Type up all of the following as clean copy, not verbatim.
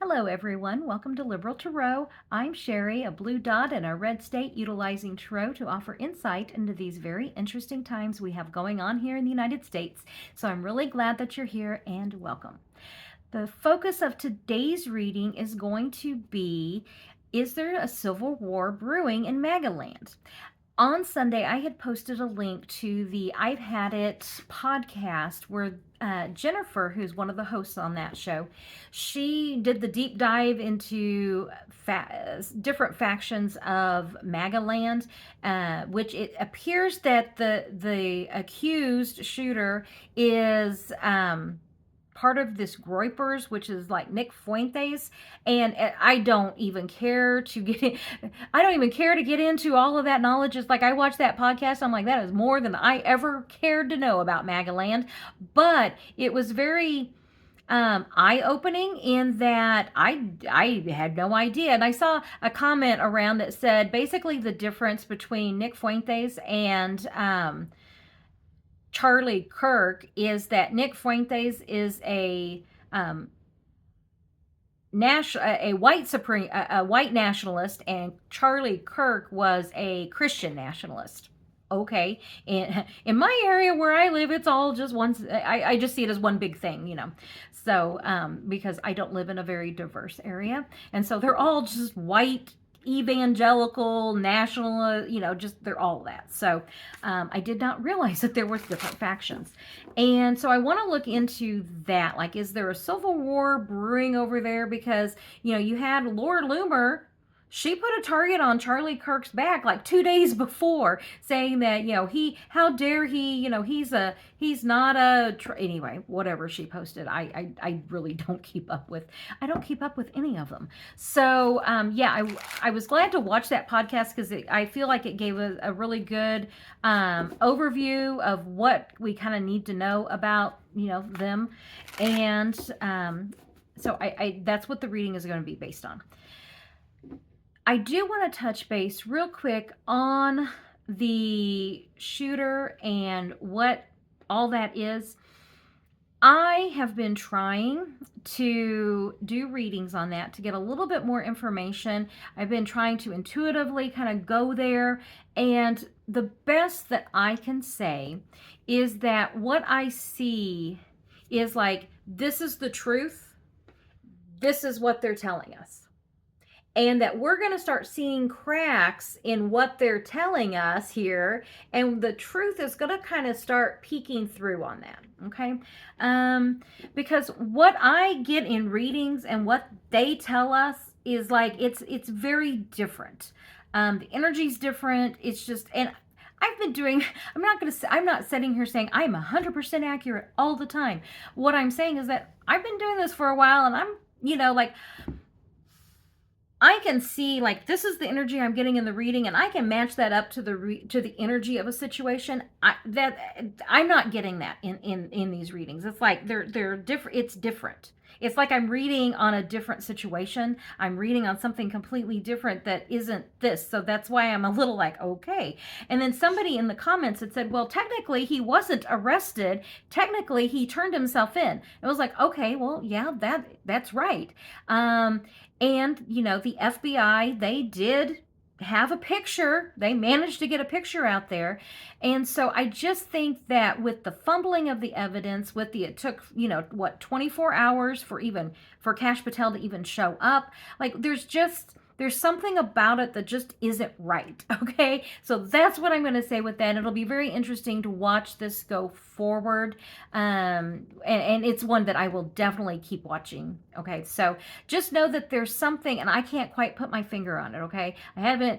Hello everyone, welcome to Liberal Tarot. I'm Sherry, a blue dot in a red state, utilizing Tarot to offer insight into these very interesting times we have going on here in the United States. So I'm really glad that you're here and welcome. The focus of today's reading is going to be, is there a civil war brewing in Magaland? On Sunday, I had posted a link to the I've Had It podcast where Jennifer, who's one of the hosts on that show, she did the deep dive into different factions of Magaland, which it appears that the accused shooter is part of this Groypers, which is like Nick Fuentes, and I don't even care to get I don't even care to get into all of that knowledge. It's like I watched that podcast, I'm like, that is more than I ever cared to know about Magaland. But it was very eye-opening in that I had no idea. And I saw a comment around that said basically the difference between Nick Fuentes and Charlie Kirk is that Nick Fuentes is a white nationalist, and Charlie Kirk was a Christian nationalist. Okay, and in my area where I live, it's all just one. I just see it as one big thing, you know. So because I don't live in a very diverse area, and so they're all just white evangelical national, just they're all that. So I did not realize that there was different factions, and so I want to look into that. Like, is there a civil war brewing over there? Because you had Lord Loomer. She put a target on Charlie Kirk's back like 2 days before, saying that how dare he, he's not a anyway, whatever she posted. I really don't keep up with any of them. So yeah, I was glad to watch that podcast because I feel like it gave a really good overview of what we kind of need to know about them, and so I that's what the reading is going to be based on. I do want to touch base real quick on the shooter and what all that is. I have been trying to do readings on that to get a little bit more information. I've been trying to intuitively kind of go there, and the best that I can say is that what I see is like, this is the truth. This is what they're telling us. And that we're going to start seeing cracks in what they're telling us here, and the truth is going to kind of start peeking through on that. Okay, because what I get in readings and what they tell us is like it's very different. The energy's different. It's just, and I've been doing, I'm not sitting here saying I'm 100% accurate all the time. What I'm saying is that I've been doing this for a while, and I'm like, I can see like this is the energy I'm getting in the reading, and I can match that up to the energy of a situation. I'm not getting that in these readings. It's like they're different. It's different. It's like I'm reading on a different situation. I'm reading on something completely different that isn't this. So that's why I'm a little like, okay. And then somebody in the comments had said, well, technically he wasn't arrested. Technically he turned himself in. It was like, okay, well, yeah, that's right. And, the FBI, they did have a picture. They managed to get a picture out there. And so I just think that with the fumbling of the evidence, it took, 24 hours for Cash Patel to even show up. Like, there's something about it that just isn't right. Okay. So that's what I'm going to say with that. It'll be very interesting to watch this go forward. And it's one that I will definitely keep watching. Okay. So just know that there's something, and I can't quite put my finger on it. Okay. I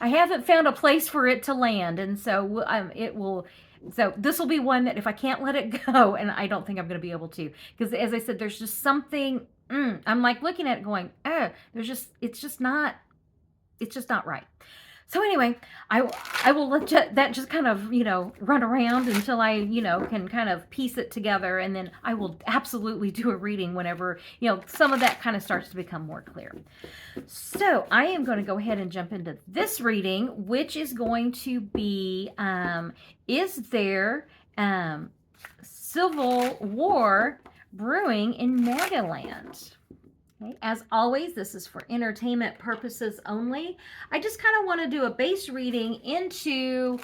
haven't found a place for it to land. And so so this will be one that if I can't let it go, and I don't think I'm going to be able to, because as I said, there's just something, I'm like looking at it going, it's just not right. So anyway, I will let that just kind of, run around until I, can kind of piece it together. And then I will absolutely do a reading whenever, some of that kind of starts to become more clear. So I am going to go ahead and jump into this reading, which is going to be, is there civil war brewing in Magaland? Okay. As always, this is for entertainment purposes only. I just kind of want to do a base reading into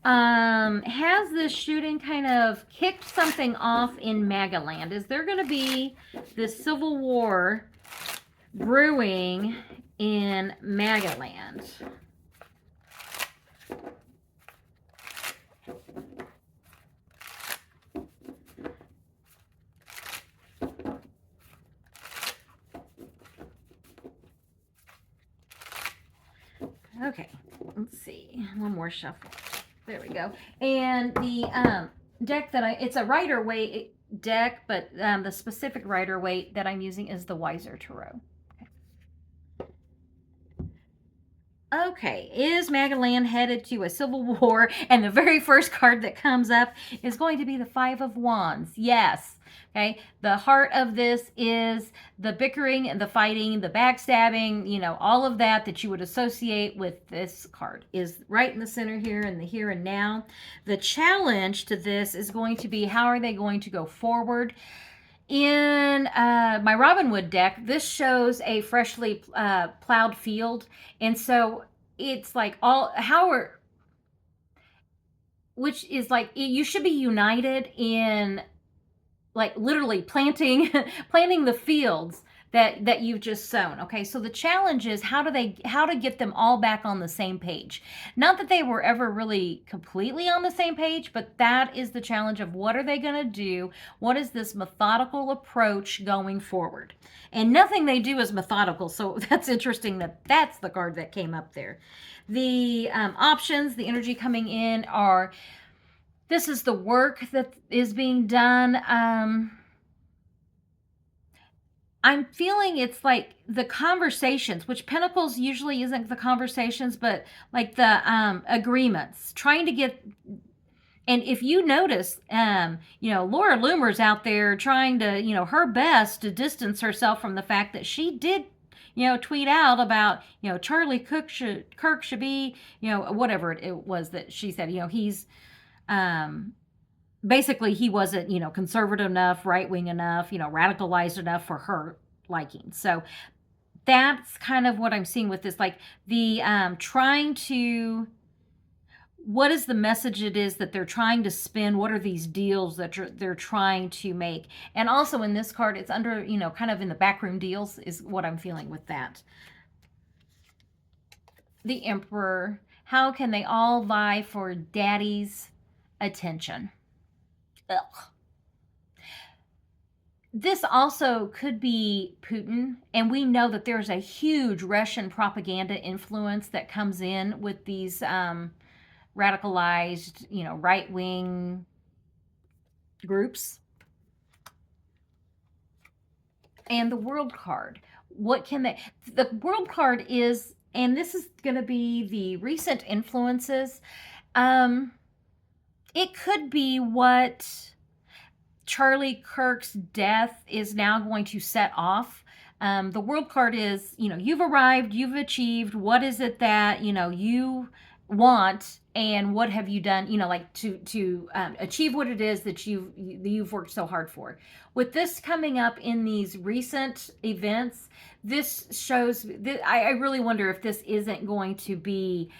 has this shooting kind of kicked something off in Magaland? Is there going to be this civil war brewing in Magaland? Okay, let's see. One more shuffle. There we go. And the deck that it's a Rider-Waite deck, but the specific Rider-Waite that I'm using is the Wiser Tarot. Okay, is Magaland headed to a civil war? And the very first card that comes up is going to be the Five of Wands. Yes. Okay, the heart of this is the bickering and the fighting, the backstabbing, you know, all of that you would associate with this card is right in the center here in the here and now. The challenge to this is going to be how are they going to go forward? In my Robin Wood deck, this shows a freshly plowed field. And so it's like which is like, you should be united in like literally planting the fields that you've just sown. Okay, so the challenge is how to get them all back on the same page. Not that they were ever really completely on the same page, but that is the challenge of what are they going to do? What is this methodical approach going forward? And nothing they do is methodical, so that's interesting that that's the card that came up there. The options, the energy coming in are, this is the work that is being done. I'm feeling it's like the conversations, which Pentacles usually isn't the conversations, but like the agreements, trying to get. And if you notice, you know, Laura Loomer's out there trying to, you know, her best to distance herself from the fact that she did, you know, tweet out about, you know, Charlie Kirk should be, you know, whatever it was that she said, you know, he's, basically he wasn't, you know, conservative enough, right-wing enough, you know, radicalized enough for her liking. So that's kind of what I'm seeing with this, like the trying to, what is the message it is that they're trying to spin? What are these deals that they're trying to make? And also in this card, it's under, you know, kind of in the backroom deals is what I'm feeling with that. The Emperor, how can they all vie for daddy's attention? Ugh. This also could be Putin, and we know that there's a huge Russian propaganda influence that comes in with these radicalized, you know, right-wing groups. And the World card, what can they, the World card is, and this is going to be the recent influences. It could be what Charlie Kirk's death is now going to set off. The World card is, you know, you've arrived, you've achieved, what is it that, you know, you want, and what have you done, you know, like to achieve what it is that you've worked so hard for. With this coming up in these recent events, this shows, I really wonder if this isn't going to be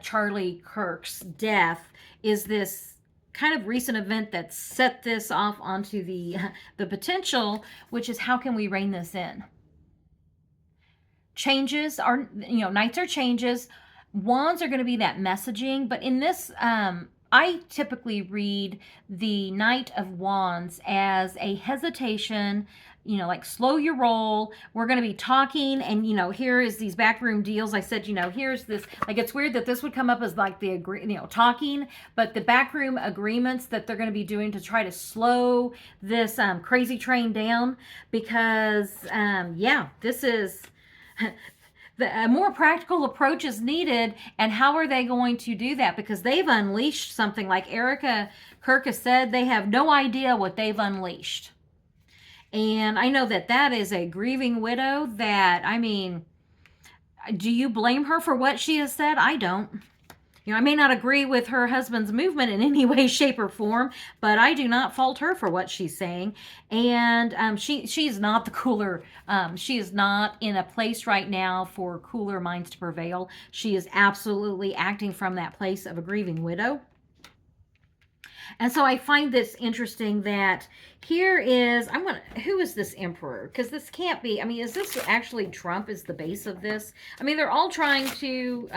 Charlie Kirk's death. Is this kind of recent event that set this off onto the potential, which is how can we rein this in? Changes are, you know, knights are changes. Wands are going to be that messaging, but in this, I typically read the Knight of Wands as a hesitation, you know, like slow your roll. We're going to be talking, and, you know, here is these backroom deals. I said, you know, here's this, like, it's weird that this would come up as like the, you know, talking, but the backroom agreements that they're going to be doing to try to slow this crazy train down, because, yeah, this is... A more practical approach is needed, and how are they going to do that? Because they've unleashed something, like Erika Kirk has said, they have no idea what they've unleashed. And I know that that is a grieving widow that, I mean, do you blame her for what she has said? I don't. You I may not agree with her husband's movement in any way, shape, or form, but I do not fault her for what she's saying. And she's not the cooler. She is not in a place right now for cooler minds to prevail. She is absolutely acting from that place of a grieving widow. And so I find this interesting that here is, who is this emperor? Because this can't be, is this actually Trump is the base of this? They're all trying to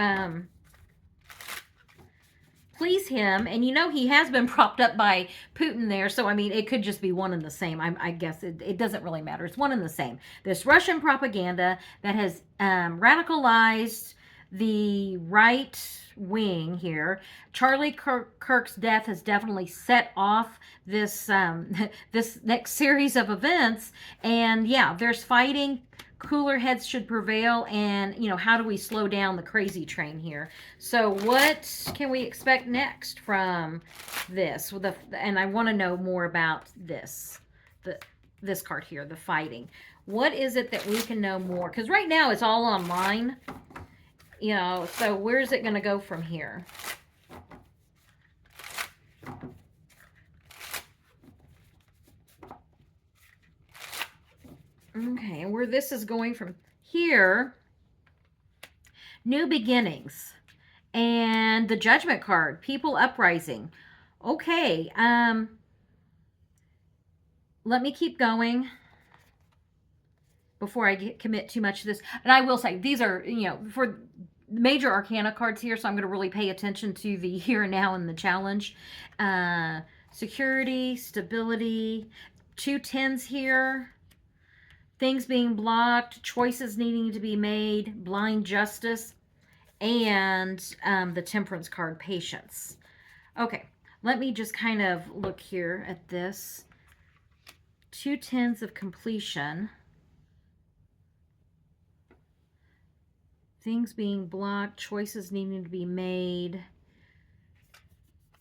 please him. And he has been propped up by Putin there. So, it could just be one and the same. I guess it doesn't really matter. It's one and the same. This Russian propaganda that has radicalized the right wing here. Charlie Kirk's death has definitely set off this this next series of events. And yeah, there's fighting. Cooler heads should prevail, and how do we slow down the crazy train here? So what can we expect next from this? And I want to know more about this card here, the fighting. What is it that we can know more? Because right now it's all online, so where's it going to go from here? Okay, and where this is going from here, new beginnings, and the Judgment card, people uprising. Okay, let me keep going before I commit too much to this. And I will say, these are, for major arcana cards here, so I'm going to really pay attention to the here and now and the challenge. Security, stability, 2 10s here. Things being blocked, choices needing to be made, blind justice, and the Temperance card, patience. Okay, let me just kind of look here at this. 2 10s of completion. Things being blocked, choices needing to be made,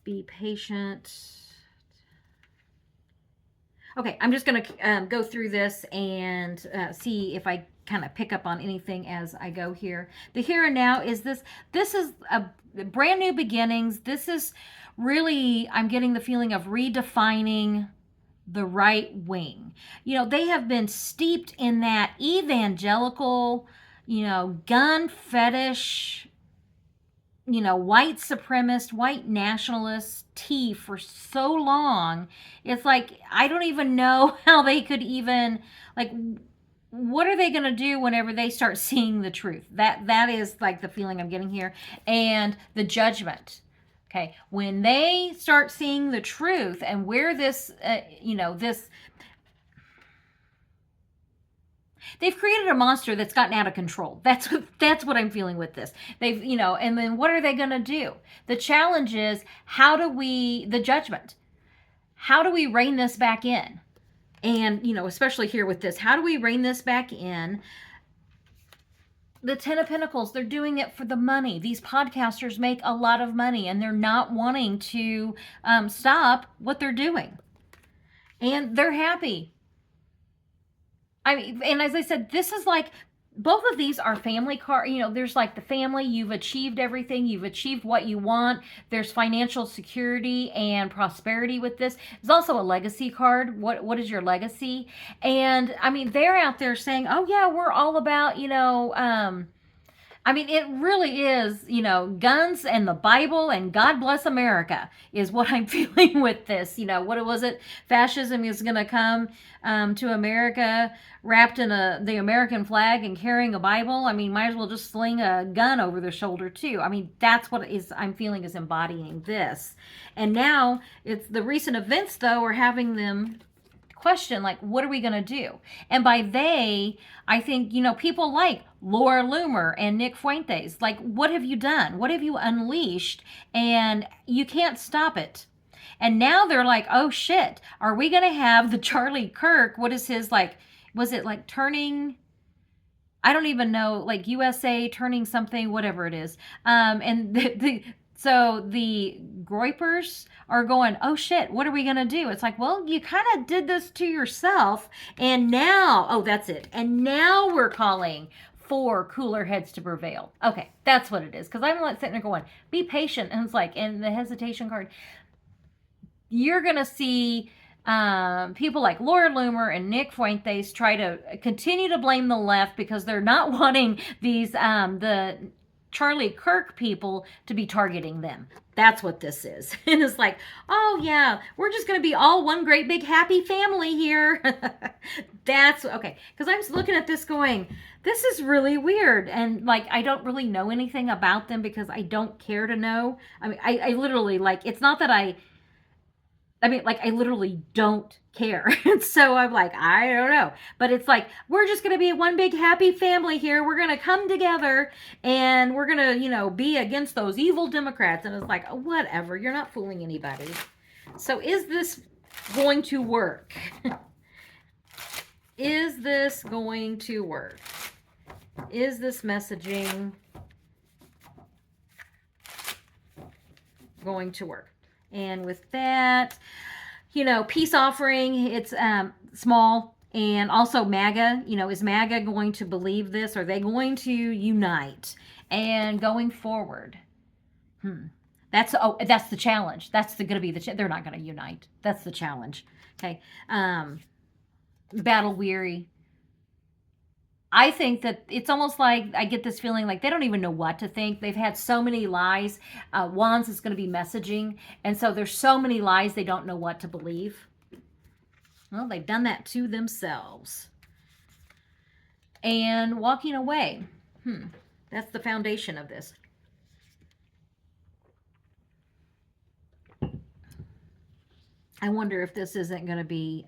be patient. Okay, I'm just going to go through this and see if I kind of pick up on anything as I go here. The here and now is this. This is a brand new beginnings. This is really, I'm getting the feeling of redefining the right wing. They have been steeped in that evangelical, gun fetish, white supremacist, white nationalist tea for so long. It's like, I don't even know how they could even, what are they going to do whenever they start seeing the truth? That is like the feeling I'm getting here. And the Judgment. Okay. When they start seeing the truth and where this, this, they've created a monster that's gotten out of control. That's what I'm feeling with this. They've, and then what are they going to do? The challenge is, the Judgment, how do we rein this back in? And, especially here with this, how do we rein this back in? The 10 of Pentacles, they're doing it for the money. These podcasters make a lot of money, and they're not wanting to stop what they're doing. And they're happy. And as I said, this is like, both of these are family card. There's like the family, you've achieved everything. You've achieved what you want. There's financial security and prosperity with this. There's also a legacy card. What is your legacy? And they're out there saying, oh yeah, we're all about, it really is, guns and the Bible and God bless America is what I'm feeling with this. What was it? Fascism is going to come to America wrapped in the American flag and carrying a Bible. Might as well just sling a gun over their shoulder too. That's what I'm feeling is embodying this. And now it's the recent events though are having them question, what are we going to do? And by they, I think, people like Loomer and Nick Fuentes, what have you done? What have you unleashed? And you can't stop it. And now they're like, oh shit, are we going to have the Charlie Kirk? What is his, was it turning, I don't even know, USA turning something, whatever it is. And so the Groypers are going, oh shit, what are we going to do? It's like, well, you kind of did this to yourself. And now, oh, that's it. And now we're calling for cooler heads to prevail. Okay, that's what it is. Because I'm like sitting there going, be patient. And it's like, in the hesitation card, you're going to see people like Loomer and Nick Fuentes try to continue to blame the left because they're not wanting these, the Charlie Kirk people to be targeting them. That's what this is. And it's like, oh yeah, we're just going to be all one great big happy family here. That's okay. Because I'm looking at this going, this is really weird. And like, I don't really know anything about them because I don't care to know. I mean, I literally, like, it's not that I literally don't care. And so I'm like, I don't know. But it's like, we're just going to be one big happy family here. We're going to come together and we're going to, be against those evil Democrats. And it's like, oh, whatever. You're not fooling anybody. So is this going to work? Is this going to work? Is this messaging going to work? And with that, peace offering, it's small. And also MAGA, is MAGA going to believe this? Are they going to unite? And going forward, that's the challenge. That's going to be they're not going to unite. That's the challenge. Okay. Battle weary. I think that it's almost like I get this feeling like they don't even know what to think. They've had so many lies. Wands is going to be messaging. And so there's so many lies they don't know what to believe. Well, they've done that to themselves. And walking away. That's the foundation of this. I wonder if this isn't going to be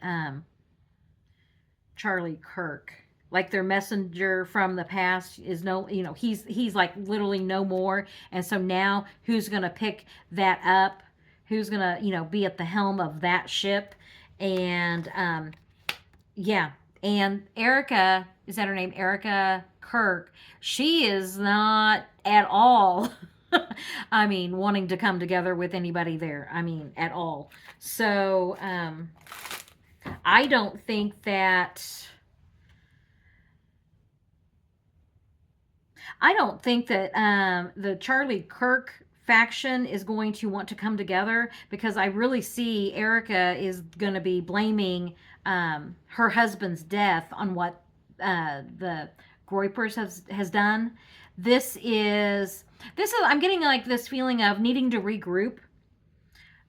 Charlie Kirk. Like their messenger from the past is he's like literally no more. And so now who's going to pick that up? Who's going to, be at the helm of that ship? And, yeah. And Erika, is that her name? Erika Kirk. She is not at all, wanting to come together with anybody there. At all. So, I don't think that the Charlie Kirk faction is going to want to come together because I really see Erika is going to be blaming her husband's death on what the Groypers has done. This is I'm getting like this feeling of needing to regroup.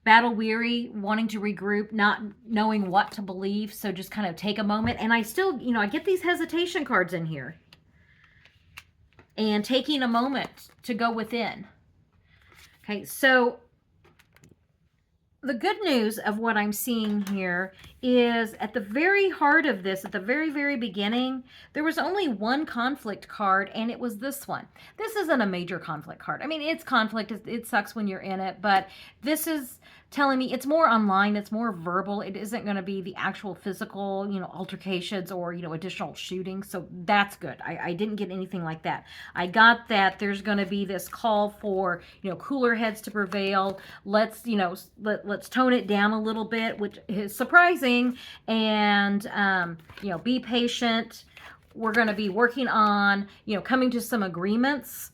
Battle weary, wanting to regroup, not knowing what to believe, so just kind of take a moment. And I still, I get these hesitation cards in here. And taking a moment to go within. Okay, so the good news of what I'm seeing here is at the very heart of this, at the very, very beginning, there was only one conflict card, and it was this one. This isn't a major conflict card. It's conflict. It sucks when you're in it, but this is telling me it's more online. It's more verbal. It isn't going to be the actual physical, altercations or, additional shooting. So that's good. I didn't get anything like that. I got that there's going to be this call for, cooler heads to prevail. Let's tone it down a little bit, which is surprising. And, be patient. We're going to be working on, coming to some agreements.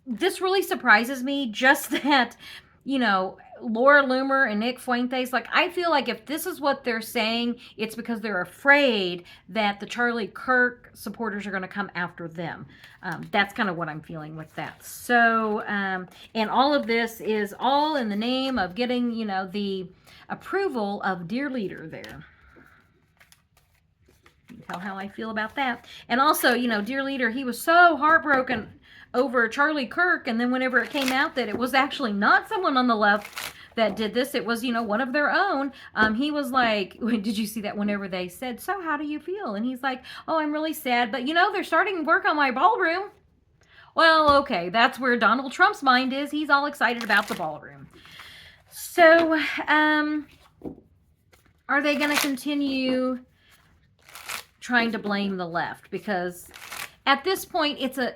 This really surprises me, just that, Loomer and Nick Fuentes, like, I feel like if this is what they're saying, it's because they're afraid that the Charlie Kirk supporters are going to come after them. That's kind of what I'm feeling with that. So, and all of this is all in the name of getting, the approval of Dear Leader there. You can tell how I feel about that. And also, Dear Leader, he was so heartbroken over Charlie Kirk, and then whenever it came out that it was actually not someone on the left that did this, it was, one of their own, he was like, did you see that whenever they said, so how do you feel? And he's like, oh, I'm really sad, but they're starting work on my ballroom. Well, okay, that's where Donald Trump's mind is. He's all excited about the ballroom. So, are they going to continue trying to blame the left? Because at this point, it's a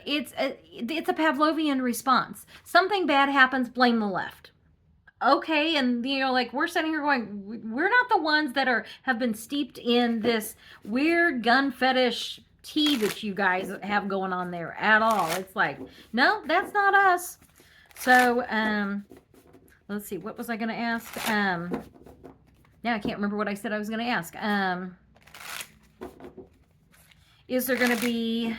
Pavlovian response. Something bad happens, blame the left. Okay, and like we're sitting here going, we're not the ones that have been steeped in this weird gun fetish tea that you guys have going on there at all. It's like, no, that's not us. So, let's see, what was I going to ask? Now I can't remember what I said I was going to ask. Is there going to be,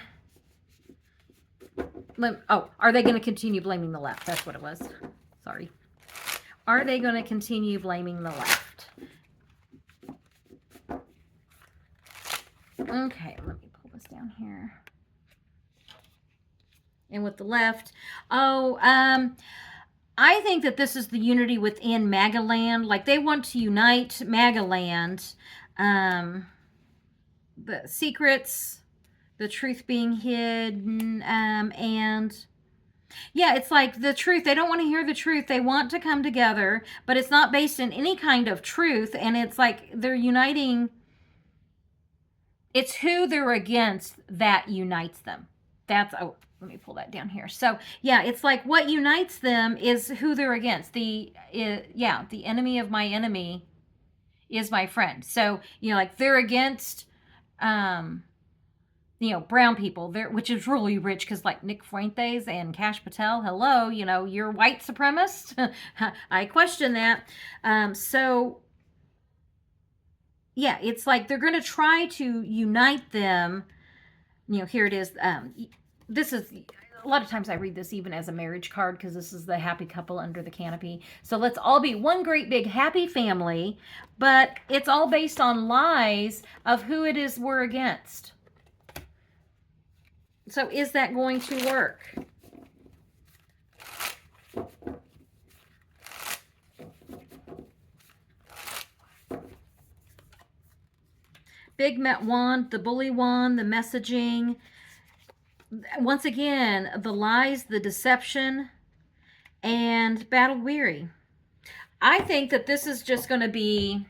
are they going to continue blaming the left? That's what it was. Sorry. Are they going to continue blaming the left? Okay, let me pull this down here. And with the left, I think that this is the unity within Magaland. Like, they want to unite Magaland. The secrets, the truth being hidden, and yeah, it's like the truth. They don't want to hear the truth. They want to come together, but it's not based in any kind of truth. And it's like they're uniting. It's who they're against that unites them. That's, oh, let me pull that down here. So yeah, it's like what unites them is who they're against. The enemy of my enemy is my friend. So, like they're against, brown people there, which is really rich because like Nick Fuentes and Cash Patel, hello, you're white supremacist. I question that. So yeah, it's like they're going to try to unite them. Here it is. This is, a lot of times I read this even as a marriage card because this is the happy couple under the canopy. So let's all be one great big happy family, but it's all based on lies of who it is we're against. So is that going to work? Big Met wand, the bully wand, the messaging. Once again, the lies, the deception, and battle weary. I think that this is just going to be,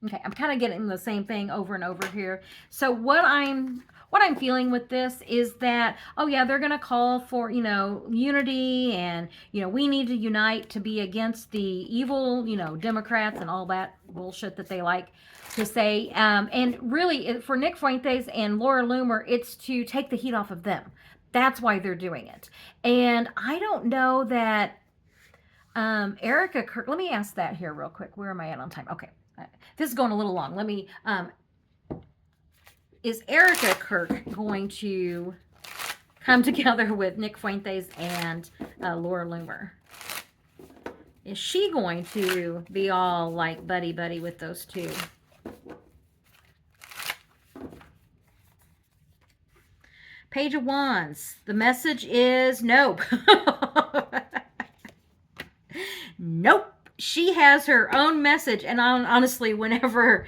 okay, I'm kind of getting the same thing over and over here. So what I'm feeling with this is that, oh yeah, they're going to call for, unity and, we need to unite to be against the evil, Democrats and all that bullshit that they like to say. And really, for Nick Fuentes and Laura Loomer, it's to take the heat off of them. That's why they're doing it. And I don't know that Erika Kirk, let me ask that here real quick. Where am I at on time? Okay. This is going a little long. Let me, is Erika Kirk going to come together with Nick Fuentes and Laura Loomer? Is she going to be all like buddy-buddy with those two? Page of Wands. The message is nope. Nope. She has her own message. And honestly, whenever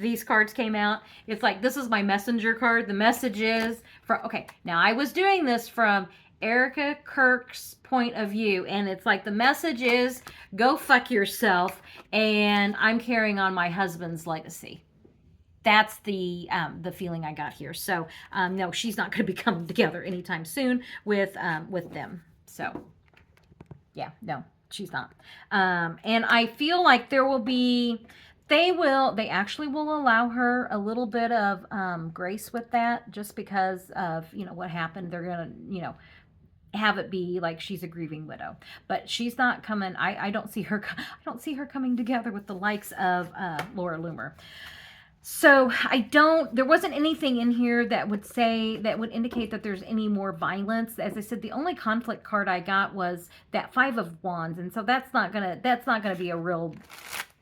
these cards came out, it's like, this is my messenger card. The message is from, okay, now I was doing this from Erika Kirk's point of view. And it's like, the message is, go fuck yourself. And I'm carrying on my husband's legacy. That's the feeling I got here. So no, she's not going to be coming together anytime soon with them. So yeah, no, she's not. And I feel like there will be, they actually will allow her a little bit of grace with that, just because of what happened. They're gonna have it be like she's a grieving widow, but she's not coming. I don't see her coming together with the likes of Laura Loomer. So there wasn't anything in here that would indicate that there's any more violence. As I said, the only conflict card I got was that 5 of Wands. And so that's not gonna be a real,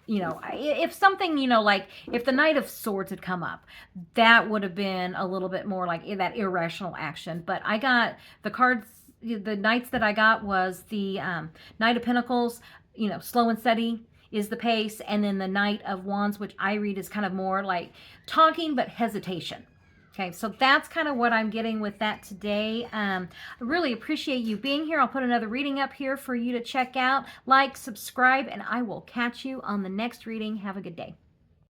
if something, like if the Knight of Swords had come up, that would have been a little bit more like that irrational action. But I got the cards, the knights that I got was the Knight of Pentacles, slow and steady is the pace, and then the Knight of Wands, which I read is kind of more like talking but hesitation. Okay, so that's kind of what I'm getting with that today. I really appreciate you being here. I'll put another reading up here for you to check out. Like, subscribe, and I will catch you on the next reading. Have a good day.